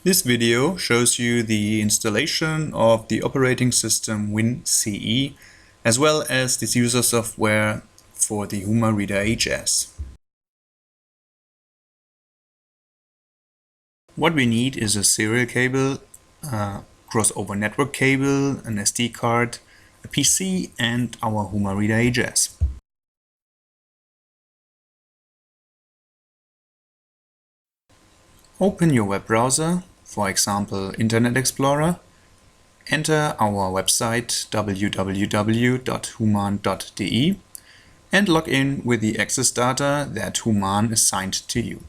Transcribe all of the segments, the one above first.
This video shows you the installation of the operating system WinCE as well as this user software for the HumaReader HS. What we need is a serial cable, a crossover network cable, an SD card, a PC and our HumaReader HS. Open your web browser, for example Internet Explorer, enter our website www.human.de and log in with the access data that Human assigned to you.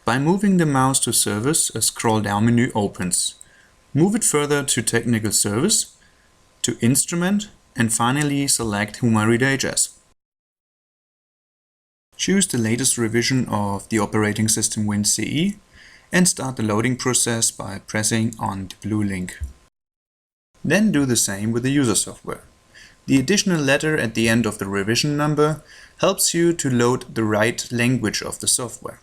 By moving the mouse to Service, a scroll-down menu opens. Move it further to Technical Service, to Instrument, and finally select HumaReader HS. Choose the latest revision of the operating system WinCE and start the loading process by pressing on the blue link. Then do the same with the user software. The additional letter at the end of the revision number helps you to load the right language of the software.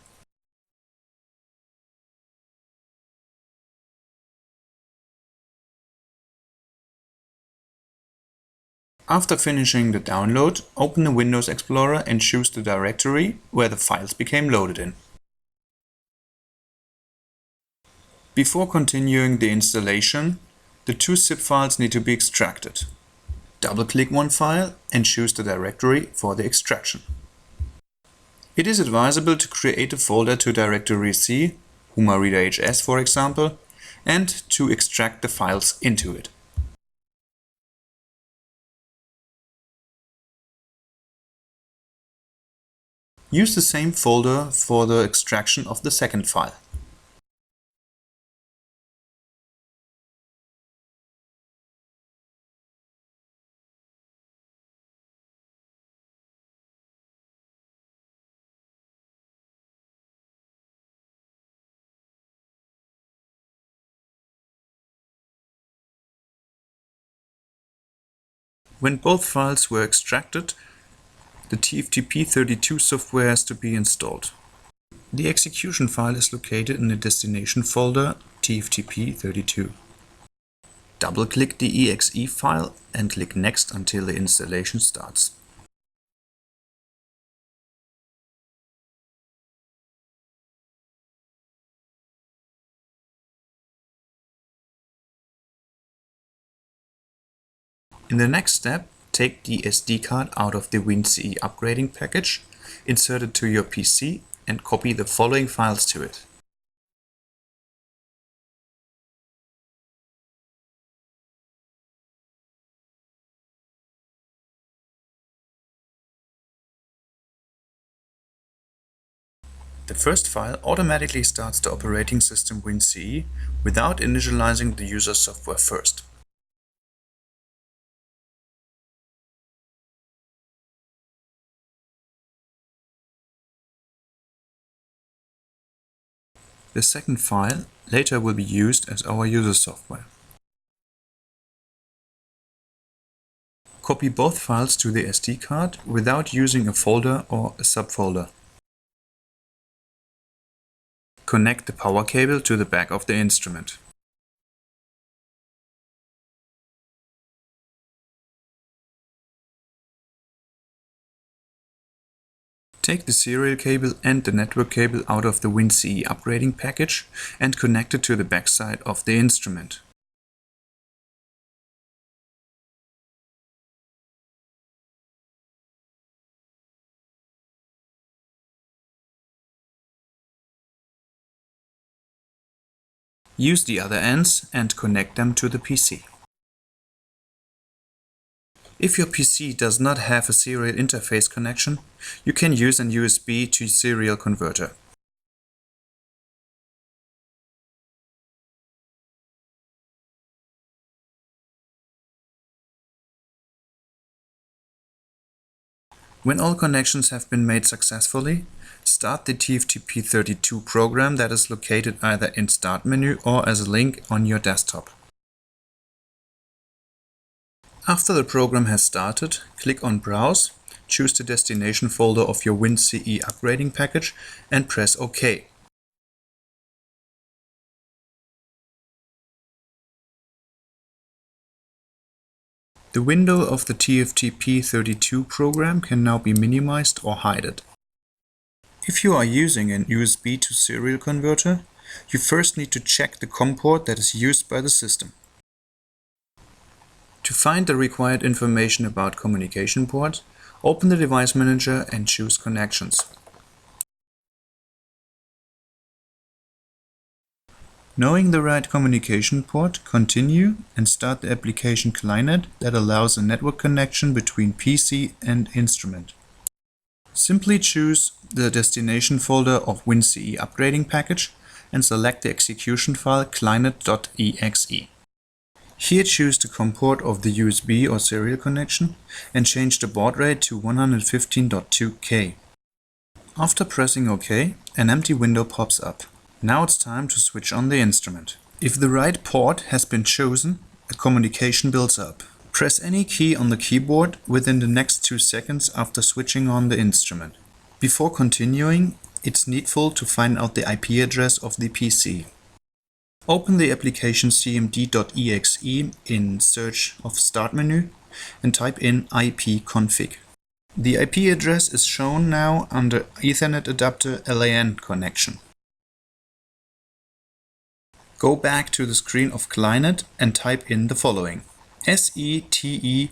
After finishing the download, open the Windows Explorer and choose the directory where the files became loaded in. Before continuing the installation, the two zip files need to be extracted. Double-click one file and choose the directory for the extraction. It is advisable to create a folder to directory C, HumaReader HS for example, and to extract the files into it. Use the same folder for the extraction of the second file. When both files were extracted, the TFTP32 software has to be installed. The execution file is located in the destination folder TFTP32. Double-click the exe file and click Next until the installation starts. In the next step, take the SD card out of the WinCE upgrading package, insert it to your PC and copy the following files to it. The first file automatically starts the operating system WinCE without initializing the user software first. The second file later will be used as our user software. Copy both files to the SD card without using a folder or a subfolder. Connect the power cable to the back of the instrument. Take the serial cable and the network cable out of the WinCE upgrading package and connect it to the backside of the instrument. Use the other ends and connect them to the PC. If your PC does not have a serial interface connection, you can use an USB to serial converter. When all connections have been made successfully, start the TFTP32 program that is located either in Start menu or as a link on your desktop. After the program has started, click on Browse, choose the destination folder of your WinCE upgrading package and press OK. The window of the TFTP32 program can now be minimized or hidden. If you are using an USB to serial converter, you first need to check the COM port that is used by the system. To find the required information about communication port, open the Device Manager and choose Connections. Knowing the right communication port, continue and start the application client that allows a network connection between PC and instrument. Simply choose the destination folder of WinCE upgrading package and select the execution file client.exe. Here choose the COM port of the USB or serial connection and change the baud rate to 115.2K. After pressing OK, an empty window pops up. Now it's time to switch on the instrument. If the right port has been chosen, a communication builds up. Press any key on the keyboard within the next 2 seconds after switching on the instrument. Before continuing, it's needful to find out the IP address of the PC. Open the application cmd.exe in search of Start menu and type in ipconfig. The IP address is shown now under Ethernet adapter LAN connection. Go back to the screen of Client and type in the following: SETENV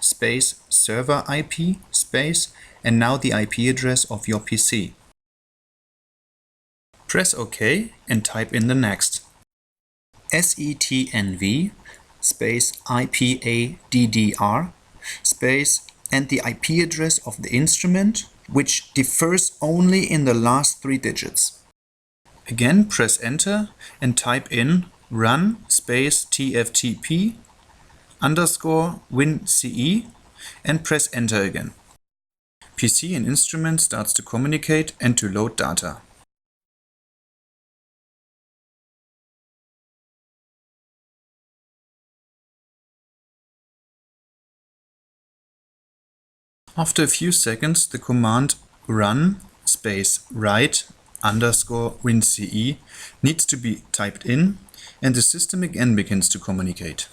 space server IP space and now the IP address of your PC. Press OK and type in the next: SETNV space IPADDR space and the IP address of the instrument, which differs only in the last 3 digits. Again, press Enter and type in run space TFTP _ WinCE and press Enter again. PC and instrument starts to communicate and to load data. After a few seconds, the command run space write _ WinCE needs to be typed in and the system again begins to communicate.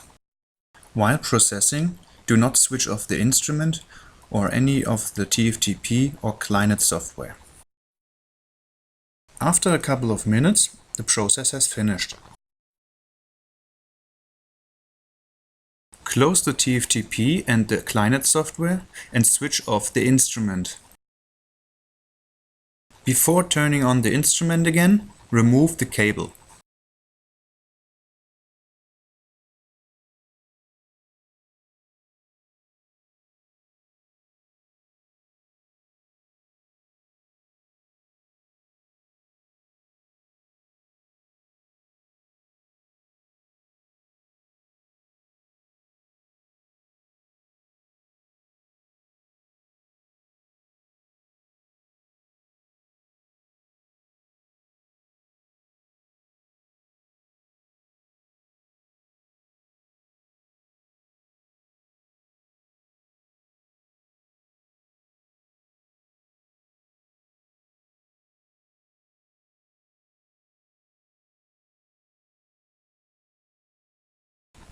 While processing, do not switch off the instrument or any of the TFTP or client software. After a couple of minutes, the process has finished. Close the TFTP and the client software and switch off the instrument. Before turning on the instrument again, remove the cable.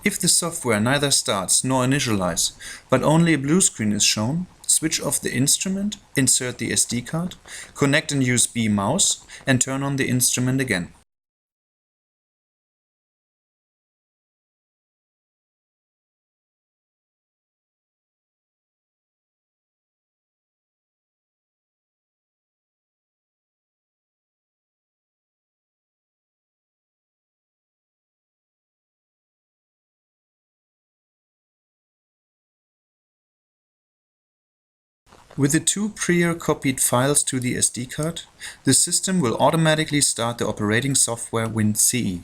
If the software neither starts nor initializes, but only a blue screen is shown, switch off the instrument, insert the SD card, connect an USB mouse and turn on the instrument again. With the 2 prior copied files to the SD card, the system will automatically start the operating software WinCE.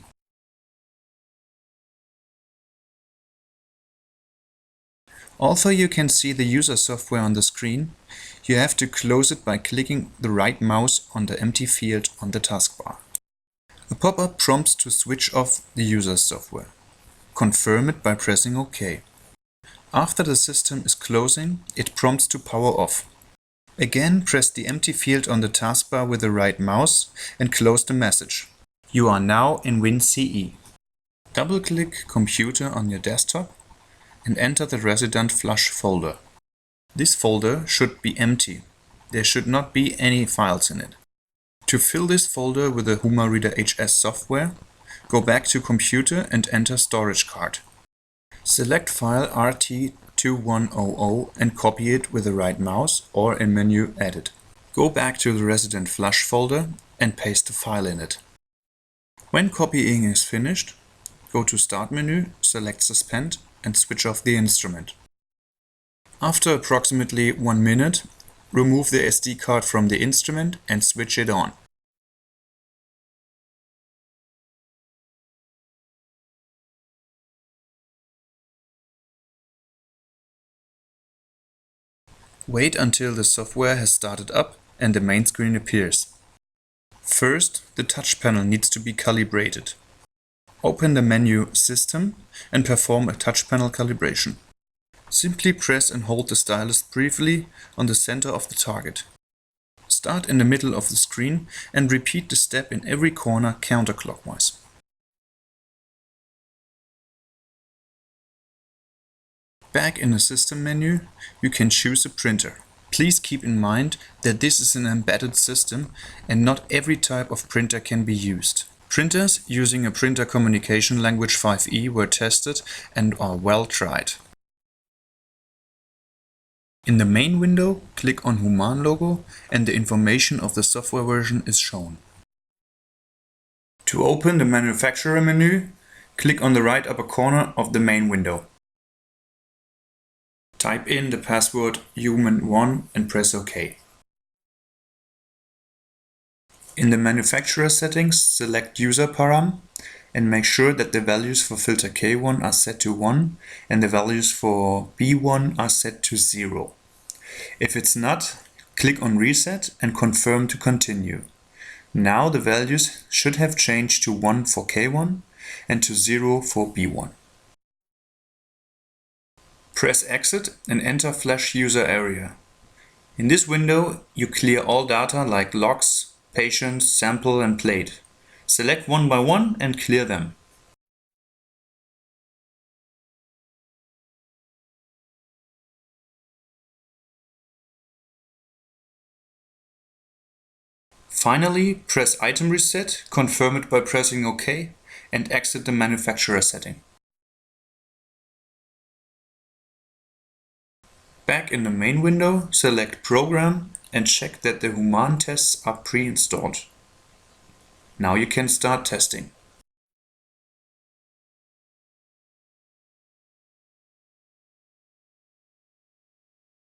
Although you can see the user software on the screen, you have to close it by clicking the right mouse on the empty field on the taskbar. A pop-up prompts to switch off the user software. Confirm it by pressing OK. After the system is closing, it prompts to power off. Again, press the empty field on the taskbar with the right mouse and close the message. You are now in WinCE. Double-click Computer on your desktop and enter the resident flush folder. This folder should be empty. There should not be any files in it. To fill this folder with the HumaReader HS software, go back to Computer and enter Storage Card. Select file RT2100 and copy it with the right mouse or in menu Edit. Go back to the resident flush folder and paste the file in it. When copying is finished, go to Start menu, select Suspend and switch off the instrument. After approximately 1 minute, remove the SD card from the instrument and switch it on. Wait until the software has started up and the main screen appears. First, the touch panel needs to be calibrated. Open the menu System and perform a touch panel calibration. Simply press and hold the stylus briefly on the center of the target. Start in the middle of the screen and repeat the step in every corner counterclockwise. Back in the System menu, you can choose a printer. Please keep in mind that this is an embedded system and not every type of printer can be used. Printers using a printer communication language 5e were tested and are well tried. In the main window, click on Human logo and the information of the software version is shown. To open the manufacturer menu, click on the right upper corner of the main window. Type in the password human1 and press OK. In the manufacturer settings, select User Param and make sure that the values for filter K1 are set to 1 and the values for B1 are set to 0. If it's not, click on Reset and confirm to continue. Now the values should have changed to 1 for K1 and to 0 for B1. Press Exit and enter Flash User Area. In this window, you clear all data like logs, patients, sample and plate. Select one by one and clear them. Finally, press Item Reset, confirm it by pressing OK and exit the manufacturer setting. Back in the main window, select Program and check that the Human tests are pre-installed. Now you can start testing.